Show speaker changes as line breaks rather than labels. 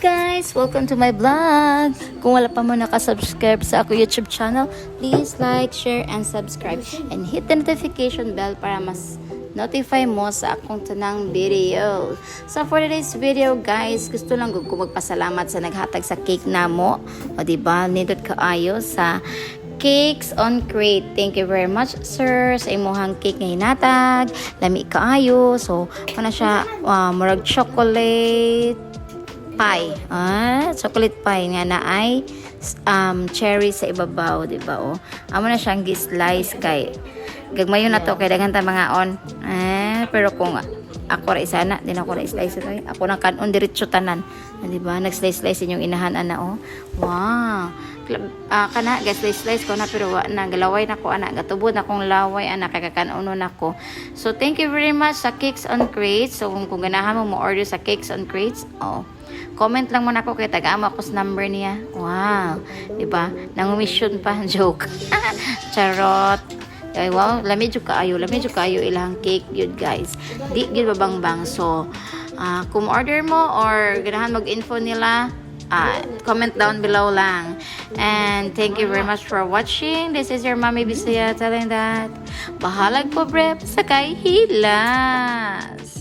guys! Welcome to my vlog! Kung wala pa mo nakasubscribe sa ako YouTube channel, please like, share, and subscribe. And hit the notification bell para mas notify mo sa akong tanang video. So for today's video guys, gusto lang ko magpasalamat sa naghatag sa cake namo. O diba, nindot kaayo sa Cakes on Crate. Thank you very much sir sa imuhang cake nga hinatag. Lami kaayo. So kana siya murag chocolate pie. Chocolate pie nga na ay cherry sa ibabaw, di ba? Amo na siyang gi-slice kay gagmayo na to kay daghan ta mga on. Pero kung ako ra isana, din ako ra slice ito. Ako nang kanon diretso tanan. Di ba? Nag-slice inyong inahan ana Wow. Kana slice ko na pero wa na galaway na ko ana gatubod na kong laway ana kay kakanono nako. So thank you very much sa Cakes on Crates. So kung ganahan mo order sa Cakes on Crates, comment lang mo nako kay taga-amo ako sa number niya. Wow, di ba? Nangumission pa joke. Charot. Ay wow, lami jud kaayo ilang cake yun guys. Di gyud babangbang. So kung order mo or ganahan mag-info nila, comment down below lang. And thank you very much for watching. This is your Mommy Bisaya telling that bahalag po brep sa kay hilas.